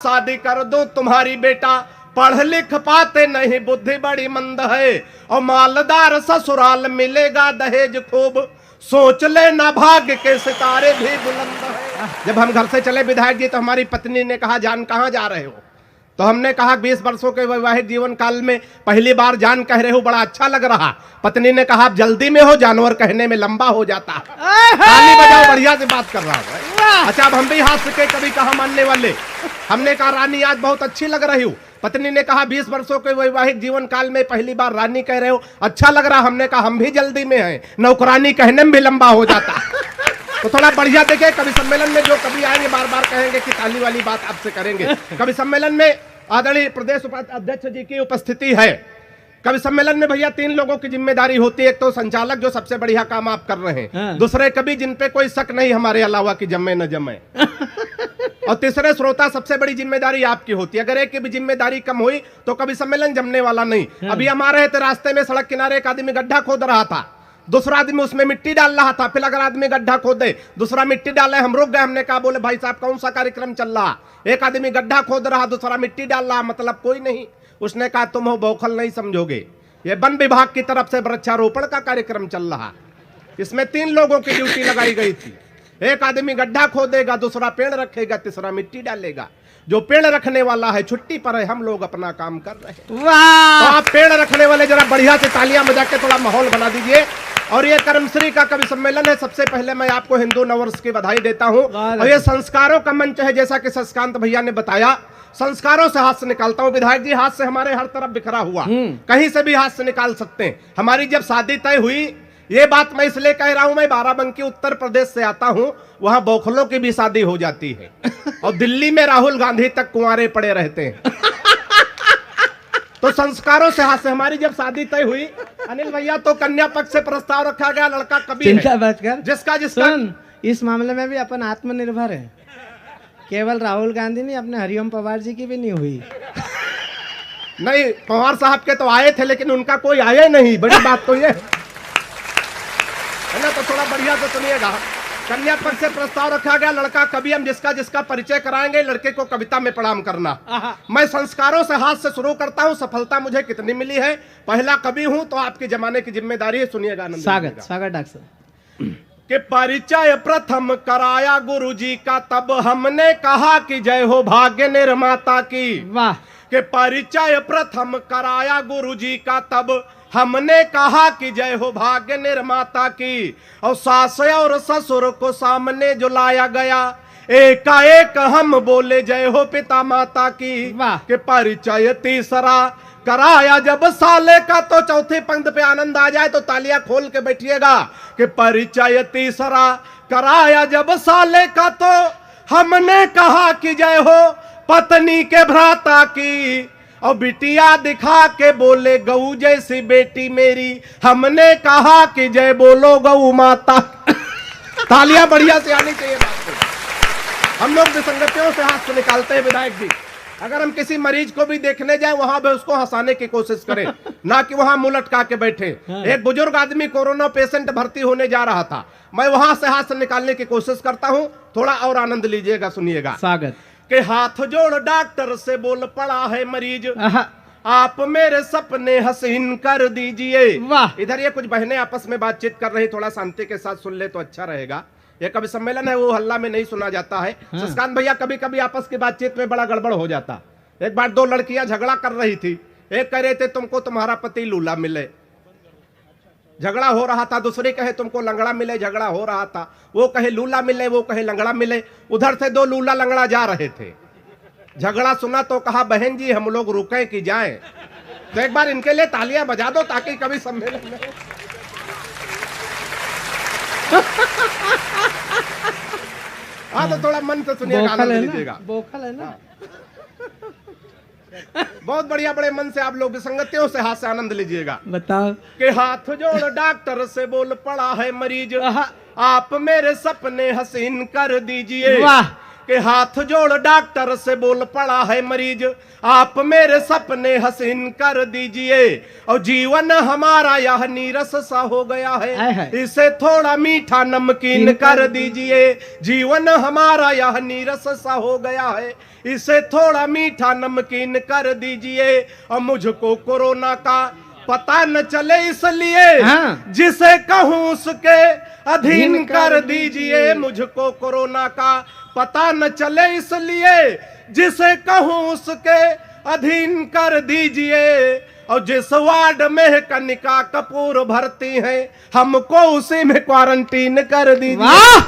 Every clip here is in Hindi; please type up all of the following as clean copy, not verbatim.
शादी कर दो तुम्हारी बेटा पढ़ लिख पाते नहीं बुद्धि बड़ी मंद है और मालदार ससुराल मिलेगा दहेज खूब सोच ले ना भाग्य के सितारे भी बुलंद है। जब हम घर से चले विधायक जी तो हमारी पत्नी ने कहा जान कहाँ जा रहे हो, तो हमने कहा 20 वर्षों के वैवाहिक जीवन काल में पहली बार जान कह रहे हो, बड़ा अच्छा लग रहा। पत्नी ने कहा आप जल्दी में हो, जानवर कहने में लंबा हो जाता है। ताली बजाओ, बढ़िया से बात कर रहा हूँ। अच्छा अब हम भी हाथ से कभी कहा मानने वाले। हमने कहा रानी आज बहुत अच्छी लग रही हो। पत्नी ने कहा 20 वर्षों के वैवाहिक जीवन काल में पहली बार रानी कह रहे हो, अच्छा लग रहा। हमने कहा हम भी जल्दी में हैं, नौकरानी कहने में भी लंबा हो जाता। तो थोड़ा बढ़िया देखे, कवि सम्मेलन में जो कभी आएंगे बार बार कहेंगे कि ताली वाली बात आपसे करेंगे। कवि सम्मेलन में आदरणीय प्रदेश अध्यक्ष जी की उपस्थिति है। कवि सम्मेलन में भैया 3 लोगों की जिम्मेदारी होती है। एक तो संचालक जो सबसे बढ़िया काम आप कर रहे हैं, दूसरे कवि जिन पे कोई शक नहीं हमारे अलावा कि जमे न जमे, और तीसरे श्रोता सबसे बड़ी जिम्मेदारी आपकी होती है। अगर एक की भी जिम्मेदारी कम हुई तो कवि सम्मेलन जमने वाला नहीं। अभी हम आ रहे थे, रास्ते में सड़क किनारे एक आदमी गड्ढा खोद रहा था, दूसरा आदमी उसमें मिट्टी डाल रहा था। फिर अगर आदमी गड्ढा खोदे दूसरा मिट्टी डाले, हम रुक गए। हमने कहा बोले भाई साहब कौन सा कार्यक्रम चल रहा? एक आदमी गड्ढा खोद रहा, दूसरा मिट्टी डाल रहा, मतलब कोई नहीं। उसने कहा तुम हो बौखल नहीं समझोगे, ये वन विभाग की तरफ से वृक्षारोपण का कार्यक्रम चल रहा। इसमें 3 लोगों की ड्यूटी लगाई गई थी। एक आदमी गड्ढा खोदेगा, दूसरा पेड़ रखेगा, तीसरा मिट्टी डालेगा। जो पेड़ रखने वाला है छुट्टी पर है, हम लोग अपना काम कर रहे हैं। तो आप पेड़ रखने वाले जरा बढ़िया से तालियां बजा के थोड़ा माहौल बना दीजिए। और ये कर्मश्री का कवि सम्मेलन है। सबसे पहले मैं आपको हिंदू नववर्ष की बधाई देता हूं। और ये संस्कारों का मंच है, जैसा कि शशिकांत भैया ने बताया। संस्कारों से हाथ से निकालता हूं। विधायक जी हाथ से हमारे हर तरफ बिखरा हुआ, कहीं से भी हाथ से निकाल सकते हैं। हमारी जब शादी तय हुई, ये बात मैं इसलिए कह रहा हूं, मैं बाराबंकी उत्तर प्रदेश से आता हूं, वहां बौखलों की भी शादी हो जाती है। और दिल्ली में राहुल गांधी तक कुंवारे पड़े रहते हैं। तो संस्कारों से हाथ से हमारी जब शादी तय हुई अनिल भैया, तो कन्या पक्ष से प्रस्ताव रखा गया, लड़का कभी है जिसका इस मामले में भी अपन आत्मनिर्भर है। केवल राहुल गांधी नहीं, अपने हरिओम पवार जी की भी नहीं हुई। नहीं, पवार साहब के तो आए थे लेकिन उनका कोई आया नहीं। बड़ी बात तो ये है ना। तो थोड़ा बढ़िया से सुनिएगा। कन्या पक्ष से प्रस्ताव रखा गया, लड़का कवि, हम जिसका परिचय कराएंगे, लड़के को कविता में प्रणाम करना। मैं संस्कारों से हाथ से शुरू करता हूं। सफलता मुझे कितनी मिली है, पहला कवि हूं तो आपके जमाने की जिम्मेदारी है। सुनिएगा आनंद। स्वागत डॉक्टर साहब। कि परिचय प्रथम कराया गुरुजी का, तब हमने कहा कि जय हो भाग्य निर्माता की। वाह। कि परिचय प्रथम कराया गुरुजी का, तब हमने कहा कि जय हो भाग्य निर्माता की। और सास और ससुर को सामने जो लाया गया, एकाएक हम बोले जय हो पिता माता की। कि परिचय तीसरा कराया जब साले का, तो चौथी पंक्ति पे आनंद आ जाए तो तालियां खोल के बैठिएगा। कि परिचय तीसरा कराया जब साले का, तो हमने कहा कि जय हो पत्नी के भ्राता की। और बिटिया दिखा के बोले गऊ जैसी बेटी मेरी, हमने कहा कि जय बोलो गऊ माता। तालियां बढ़िया से आनी चाहिए बात को। हम लोग विसंगतियों से हाथ से निकालते हैं विधायक जी। अगर हम किसी मरीज को भी देखने जाए, वहां भी उसको हंसाने की कोशिश करें, ना कि वहां मुंह लटका के बैठे। एक बुजुर्ग आदमी कोरोना पेशेंट भर्ती होने जा रहा था, मैं वहां से हाथ से निकालने की कोशिश करता हूं। थोड़ा और आनंद लीजिएगा, सुनिएगा। स्वागत। के हाथ जोड़ डॉक्टर से बोल पड़ा है मरीज, आप मेरे सपने हसीन कर दीजिए। इधर ये कुछ बहनें आपस में बातचीत कर रही, थोड़ा शांति के साथ सुन ले तो अच्छा रहेगा। ये कवि सम्मेलन है, वो हल्ला में नहीं सुना जाता है। शशिकांत भैया कभी कभी आपस की बातचीत में बड़ा गड़बड़ हो जाता। एक बार 2 लड़कियां झगड़ा कर रही थी। एक कह रहे थे तुमको तुम्हारा पति लूला मिले, झगड़ा हो रहा था। दूसरी कहे तुमको लंगड़ा मिले, झगड़ा हो रहा था। वो कहे लूला मिले, वो कहे लंगड़ा मिले। उधर से 2 लूला लंगड़ा जा रहे थे। झगड़ा सुना तो कहा बहन जी हम लोग रुके कि जाएं। तो एक बार इनके लिए तालियां बजा दो ताकि कभी सम्मेलन में हाँ तो थोड़ा मन से सुनिएगा, आनंद लीजिएगा। बोखल है ना। बहुत बढ़िया, बड़े मन से आप लोग विसंगतियों से हाथ से आनंद लीजिएगा। बताओ। कि हाथ जोड़ डॉक्टर से बोल पड़ा है मरीज, आप मेरे सपने हसीन कर दीजिए। कि हाथ जोड़ डॉक्टर से बोल पड़ा है मरीज, आप मेरे सपने हसीन कर दीजिए। और जीवन हमारा यह नीरस सा हो गया है, इसे थोड़ा मीठा नमकीन कर दीजिए। जीवन हमारा यह नीरस सा हो गया है, इसे थोड़ा मीठा नमकीन कर दीजिए। और मुझको कोरोना का पता न चले इसलिए जिसे कहूं उसके अधीन कर दीजिए। मुझको कोरोना का पता न चले इसलिए जिसे कहूं उसके अधीन कर दीजिए। और जिस वार्ड में कनिका कपूर भर्ती है, हमको उसी में क्वारंटीन कर दीजिए।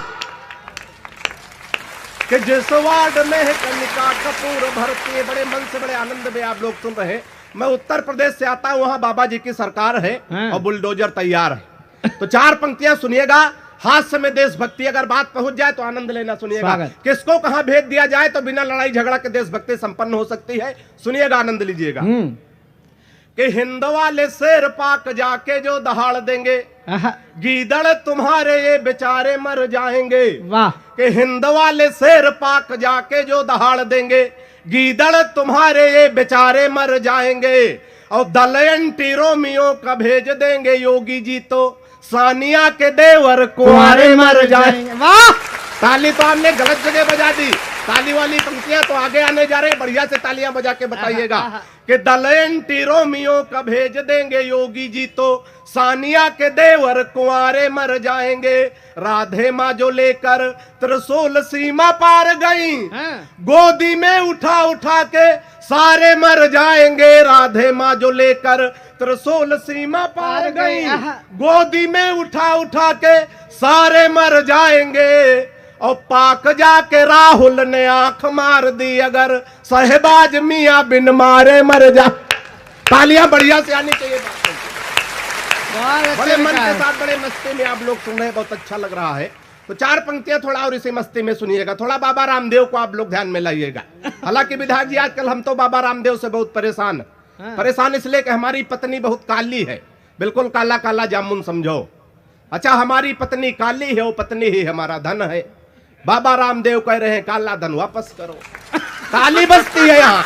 कि जिस वार्ड में कनिका कपूर भर्ती है। बड़े मन से बड़े आनंद में आप लोग सुन रहे हैं। मैं उत्तर प्रदेश से आता हूं, वहां बाबा जी की सरकार है और बुलडोजर तैयार है। तो 4 पंक्तियां सुनिएगा, हास्य में देशभक्ति। अगर बात पहुंच जाए तो आनंद लेना सुनिएगा। किसको कहां भेज दिया जाए तो बिना लड़ाई झगड़ा के देशभक्ति संपन्न हो सकती है। सुनिएगा, आनंद लीजिएगा। कि हिंद वाले शेर पाक जाके जो दहाड़ देंगे, गीदड़ तुम्हारे ये बेचारे मर जाएंगे। वाह। कि हिंद वाले शेर पाक जाके जो दहाड़ देंगे, गीदड़ तुम्हारे ये बेचारे मर जाएंगे। और दल एंटी रोमियो का भेज देंगे योगी जी, तो सानिया के देवर कुंवारे मर जाएंगे। वाह। ताली तो आपने गलत जगह बजा दी। ताली वाली पंक्तियां तो आगे आने जा रहे, बढ़िया से तालियां बजा के बताइएगा। कि दल एंटी रोमियो का भेज देंगे योगी जी, तो सानिया के देवर कुंवारे मर जाएंगे। राधे माँ जो लेकर त्रिशूल सीमा पार गई, गोदी में उठा उठा के सारे मर जाएंगे। राधे माँ जो लेकर त्रिशूल सीमा पार गई, गोदी में उठा उठा के सारे मर जाएंगे। और पाक जाके राहुल ने आंख मार दी, अगर सहबाज मियां बिन मारे मर जा। तालियां बढ़िया से आनी चाहिए। बड़े मन के साथ बड़े मस्ती में आप लोग सुन रहे हैं, बहुत अच्छा लग रहा है। तो 4 पंक्तियां थोड़ा और इसी मस्ती में सुनिएगा। थोड़ा बाबा रामदेव को आप लोग ध्यान में लाइएगा। हालांकि विधायक जी आजकल हम तो बाबा रामदेव से बहुत परेशान इसलिए कि हमारी पत्नी बहुत काली है, बिल्कुल काला काला जामुन समझो। अच्छा, हमारी पत्नी काली है, वो पत्नी ही हमारा धन है। बाबा रामदेव कह रहे हैं काला धन वापस करो। काली बस्ती है यहाँ,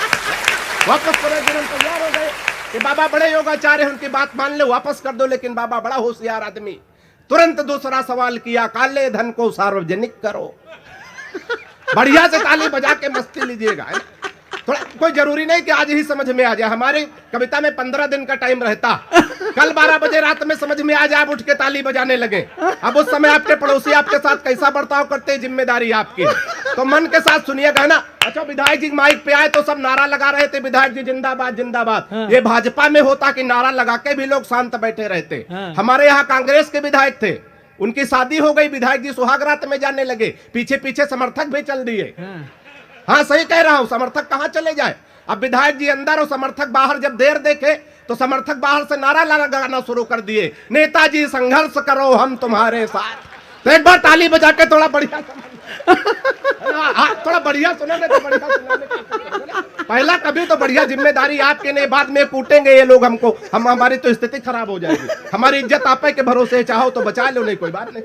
वापस करो। तैयार हो गए कि बाबा बड़े योगाचार्य हैं, उनकी बात मान लो, वापस कर दो। लेकिन बाबा बड़ा होशियार आदमी, तुरंत दूसरा सवाल किया, काले धन को सार्वजनिक करो। बढ़िया से ताली बजा के मस्ती लीजिएगा। थोड़ा कोई जरूरी नहीं कि आज ही समझ में आ जाए। हमारी कविता में 15 दिन का टाइम रहता। कल 12 बजे रात में समझ में आ जाए, आप उठ के ताली बजाने लगे। अब उस समय आपके पड़ोसी आपके साथ कैसा बर्ताव करते हैं, जिम्मेदारी आपकी। तो मन के साथ सुनिएगा ना। अच्छा, विधायक जी माइक पे आए तो सब नारा लगा रहे थे, विधायक जी जिंदाबाद जिंदाबाद। ये भाजपा में होता कि नारा लगा के भी लोग शांत बैठे रहते। हमारे यहाँ कांग्रेस के विधायक थे, उनकी शादी हो गई, विधायक जी सुहागरात में जाने लगे, पीछे पीछे समर्थक भी चल दिए। हाँ सही कह रहा हूं, समर्थक कहां चले जाए। अब विधायक जी अंदर और समर्थक बाहर जब देर देखे तो समर्थक बाहर से नारा लगाना शुरू कर दिए, नेताजी संघर्ष करो हम तुम्हारे साथ। तो एक बार ताली बजा के थोड़ा बढ़िया थोड़ा बढ़िया सुनोगे तो बढ़िया सुनोगे। पहला कभी तो बढ़िया, जिम्मेदारी आपके नहीं, बाद में कूटेंगे ये लोग हमको, हमारी तो स्थिति खराब हो जाएगी। हमारी इज्जत आपे के भरोसे, चाहो तो बचा लो, नहीं कोई बात नहीं।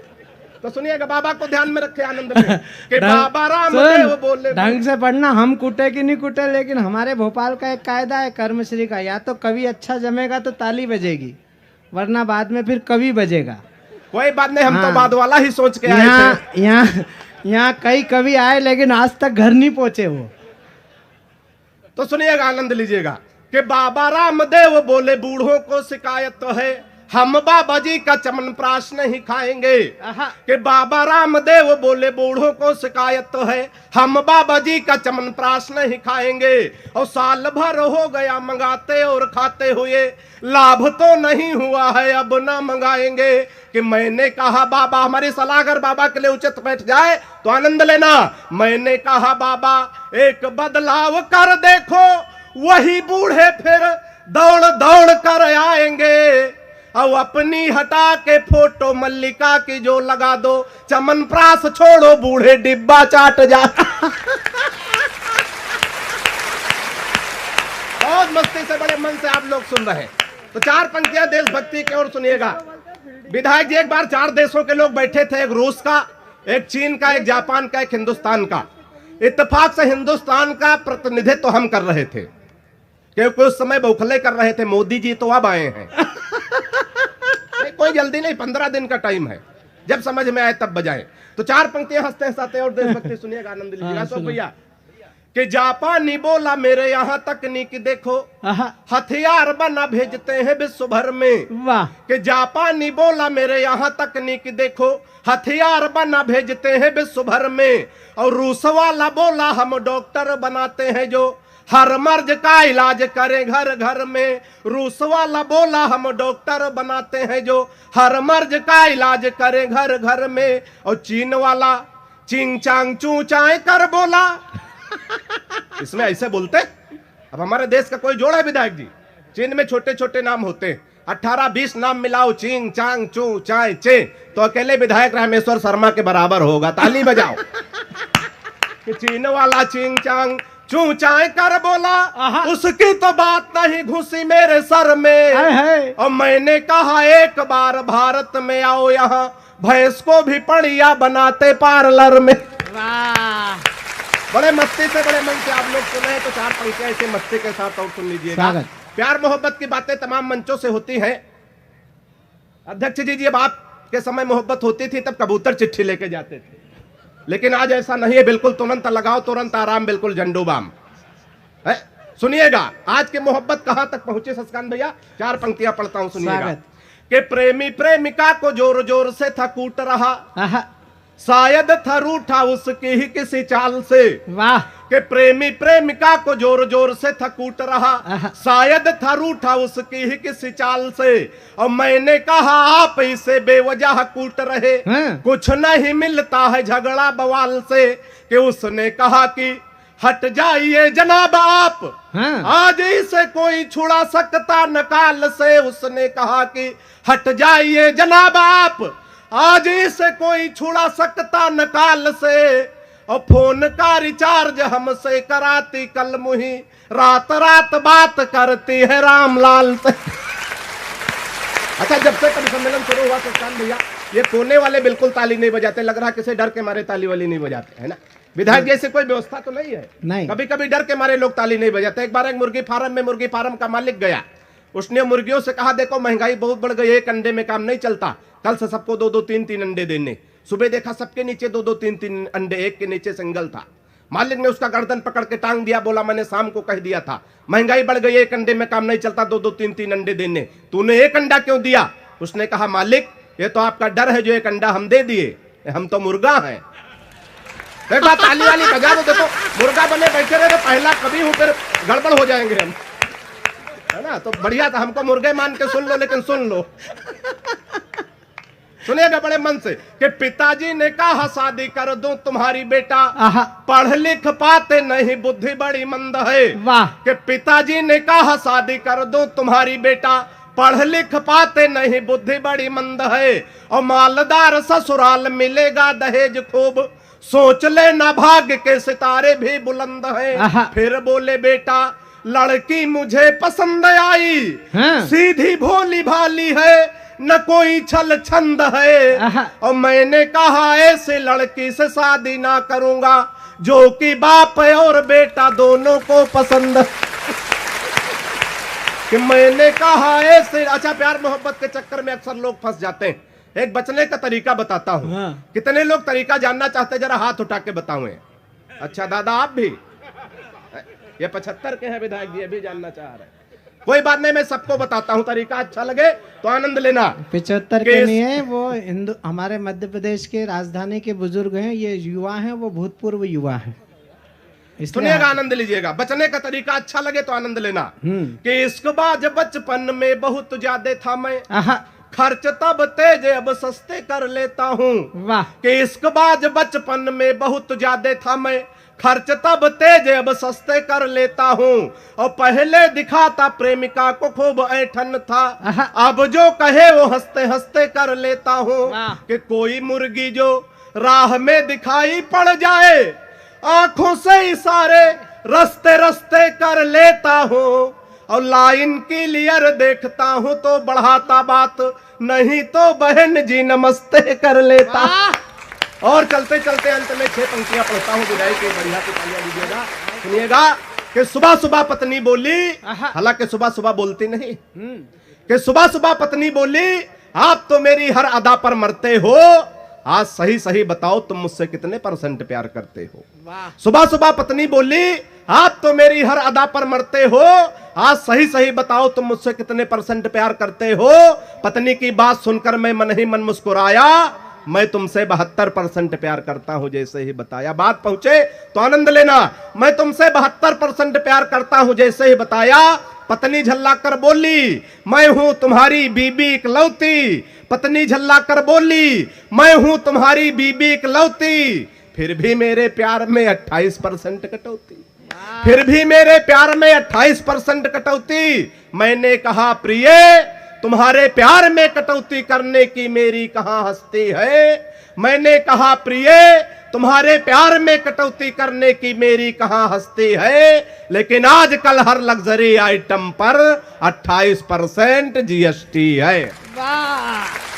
तो सुनिएगा, बाबा को ध्यान में रखे आनंद में कि बाबा रामदेव बोले। ढंग से पढ़ना, हम कूटे कि नहीं कूटे, लेकिन हमारे भोपाल का एक कायदा है कर्मश्री का, या तो कवि अच्छा जमेगा तो ताली बजेगी, वरना बाद में फिर कवि बजेगा। कोई बात नहीं, हम तो बाद वाला ही सोच के आए थे। यहाँ कई कवि आए लेकिन आज तक घर नहीं पहुंचे वो। तो सुनिएगा, आनंद लीजिएगा कि बाबा रामदेव बोले बूढ़ों को शिकायत तो है, हम बाबा जी का चमनप्राश नहीं खाएंगे। कि बाबा रामदेव बोले बूढ़ों को शिकायत तो है, हम बाबा जी का चमनप्राश नहीं खाएंगे। और साल भर हो गया मंगाते और खाते हुए, लाभ तो नहीं हुआ है, अब ना मंगाएंगे। कि मैंने कहा बाबा, हमारी सलाह अगर बाबा के लिए उचित बैठ जाए तो आनंद लेना। मैंने कहा बाबा एक बदलाव कर देखो, वही बूढ़े फिर दौड़ दौड़ कर आएंगे। और अपनी हटा के फोटो मल्लिका की जो लगा दो, चमनप्राश छोड़ो बूढ़े डिब्बा चाट जा। बहुत मस्ती से बड़े मन से आप लोग सुन रहे हैं। तो 4 पंक्तियां देशभक्ति की ओर सुनिएगा। विधायक जी एक बार 4 देशों के लोग बैठे थे, एक रूस का, एक चीन का, एक जापान का, एक हिंदुस्तान का। इत्तेफाक से हिंदुस्तान का प्रतिनिधित्व हम कर रहे थे, क्योंकि उस समय बौखले कर रहे थे। मोदी जी तो अब आए हैं। नहीं, कोई जल्दी नहीं, 15 दिन का टाइम है, जब समझ में आए तब बजाएं। तो 4 पंक्तियां हंसते हंसाते और देशभक्ति सुनिएगा, आनंद लीजिएगा। अशोक भैया कि जापानी बोला मेरे यहाँ तकनीक देखो, हथियार बना भेजते हैं विश्व भर में। वाह। कि जापानी बोला मेरे यहाँ तकनीक देखो, हथियार बना भेजते हैं विश्व भर में। और रूस वाला बोला हम डॉक्टर बनाते हैं जो हर मर्ज का इलाज करे घर घर में। रूस वाला बोला हम डॉक्टर बनाते हैं जो हर मर्ज का इलाज करे घर घर में। और चीन वाला चिंग चांग चू चाय कर बोला। इसमें ऐसे बोलते। अब हमारे देश का कोई जोड़ है विधायक जी? चीन में छोटे छोटे नाम होते हैं, 18-20 नाम मिलाओ, चिंग चांग चू चाय चे, तो अकेले विधायक रामेश्वर शर्मा के बराबर होगा। ताली बजाओ। कि चीन वाला चिंग चांग चू चाय कर बोला, उसकी तो बात नहीं घुसी मेरे सर में। और मैंने कहा एक बार भारत में आओ, यहाँ भैंस को भी पड़िया बनाते पार्लर में। वाह। बड़े मस्ती से, बड़े मन से आप लोग सुने तो 4 पंक्तियां ऐसे मस्ती के साथ और सुन लीजिएगा। प्यार मोहब्बत की बातें तमाम मंचों से होती हैं। अध्यक्ष जी, जब आपके समय मोहब्बत होती थी तब कबूतर चिट्ठी लेके जाते थे, लेकिन आज ऐसा नहीं है। बिल्कुल तुरंत लगाओ, तुरंत आराम, बिल्कुल झंडू बाम है। सुनिएगा आज की मोहब्बत कहां तक पहुंचे सस्कान भैया। 4 पंक्तियां पढ़ता हूं, सुनिएगा। कि प्रेमी प्रेमिका को जोर जोर से था कूट रहा, शायद था रूठा उसकी ही किसी चाल से। वाह। कि प्रेमी प्रेमिका को जोर जोर से था कूट रहा, शायद था रूठा उसकी ही किसी चाल से। और मैंने कहा आप इसे बेवजह कूट रहे, कुछ नहीं मिलता है झगड़ा बवाल से। कि उसने कहा कि हट जाइए जनाब आप, आज इसे कोई छुड़ा सकता नकाल से। उसने कहा कि हट जाइए जनाब आप, आज इसे कोई छुड़ा सकता नकाल से। और फोन का रिचार्ज हमसे कराती कल मुही, रात रात बात करती है रामलाल से। अच्छा, जब से कभी सम्मेलन शुरू हुआ सस्कान भैया, ये कोने वाले बिल्कुल ताली नहीं बजाते। लग रहा किसी डर के मारे ताली वाली नहीं बजाते, है ना? विधायक जैसे कोई व्यवस्था तो नहीं है। नहीं। कभी कभी डर के मारे लोग ताली नहीं बजाते। एक बार एक मुर्गी फार्म में मुर्गी फार्म का मालिक गया, उसने मुर्गियों से कहा देखो महंगाई बहुत बढ़ गई, एक अंडे में काम नहीं चलता, कल से सबको 2-2, 3-3 अंडे देने। सुबह देखा सबके नीचे 2-2, 3-3 अंडे, एक के नीचे सिंगल था। मालिक ने उसका गर्दन पकड़ के टांग दिया, बोला मैंने शाम को कह दिया था महंगाई बढ़ गई, एक अंडे में काम नहीं चलता, 2-2, 3-3 अंडे देने, तूने एक अंडा क्यों दिया? उसने कहा मालिक ये तो आपका डर है, जो एक अंडा हम दे दिए, हम तो मुर्गा हैं। एक बात ताली वाली बजा दो। देखो मुर्गा बने बैठे रहे, पहला कभी हूं फिर गड़बड़ हो जाएंगे हम, है ना? तो बढ़िया था, हमको मुर्गे मान के सुन लो, लेकिन सुन लो। सुनिएगा बड़े मन से। कि पिताजी ने कहा शादी कर दूं तुम्हारी बेटा, पढ़ लिख पाते नहीं बुद्धि बड़ी मंद है। वाह। कि पिताजी ने कहा शादी कर दूं तुम्हारी बेटा, पढ़ लिख पाते नहीं बुद्धि बड़ी मंद है। और मालदार ससुराल मिलेगा दहेज खूब, सोच लेना भाग्य के सितारे भी बुलंद हैं। फिर बोले बेटा लड़की मुझे पसंद आई, सीधी भोली भाली है, न कोई छल छंद है। और मैंने कहा ऐसे लड़की से शादी ना करूंगा, जो कि बाप और बेटा दोनों को पसंद। कि मैंने कहा ऐसे। अच्छा, प्यार मोहब्बत के चक्कर में अक्सर लोग फंस जाते हैं। एक बचने का तरीका बताता हूं। कितने लोग तरीका जानना चाहते हैं? जरा हाथ उठा के बताओ। अच्छा दादा आप भी, ये 75 के हैं विधायक जी, अभी जानना चाह रहे हैं। कोई बात नहीं, मैं सबको बताता हूँ, तरीका अच्छा लगे तो आनंद लेना। 75 के नहीं है, वो हिंदू हमारे मध्य प्रदेश के राजधानी के बुजुर्ग हैं, ये युवा हैं, वो भूतपूर्व युवा हैं। सुनिएगा, आनंद लीजिएगा। बचने का तरीका अच्छा लगे तो आनंद लेना। कि इश्कबाज बचपन में बहुत ज्यादा था मैं, खर्च तब तेज अब सस्ते कर लेता हूँ। वाह। कि इश्कबाज बचपन में बहुत ज्यादा था मैं, खर्च तब तेज अब सस्ते कर लेता हूँ। और पहले दिखाता प्रेमिका को खूब ऐठन था, अब जो कहे वो हंसते हंसते कर लेता हूँ। कि कोई मुर्गी जो राह में दिखाई पड़ जाए, आंखों से इशारे रस्ते रस्ते कर लेता हूँ। और लाइन क्लियर देखता हूँ तो बढ़ाता बात, नहीं तो बहन जी नमस्ते कर लेता। और चलते चलते अंत में 6 पंक्तियां पढ़ता हूं, विदाई की बढ़िया से तालियां दीजिएगा। सुनिएगा कि सुबह सुबह पत्नी बोली, हालांकि सुबह सुबह बोलती नहीं, कि सुबह सुबह पत्नी बोली, आप तो मेरी हर अदा पर मरते हो, आज सही सही बताओ तुम मुझसे कितने % प्यार करते हो। सुबह सुबह पत्नी बोली, आप तो मेरी हर अदा पर मरते हो, आज सही सही बताओ तुम मुझसे कितने % प्यार करते हो। पत्नी की बात सुनकर मैं मन ही मन मुस्कुराया, मैं तुमसे 72% प्यार करता हूं जैसे ही बताया। बात पहुंचे तो आनंद लेना। मैं तुमसे 72% प्यार करता हूं जैसे ही बताया। पत्नी झल्लाकर बोली, मैं हूं तुम्हारी बीबी इकलौती। पत्नी झल्लाकर बोली, मैं हूं तुम्हारी बीबी इकलौती, फिर भी मेरे प्यार में 28% कटौती, फिर भी मेरे प्यार में 28% कटौती। मैंने कहा प्रिय, तुम्हारे प्यार में कटौती करने की मेरी कहां हस्ती है। मैंने कहा प्रिय, तुम्हारे प्यार में कटौती करने की मेरी कहां हस्ती है, लेकिन आजकल हर लग्जरी आइटम पर 28% GST है। वाह।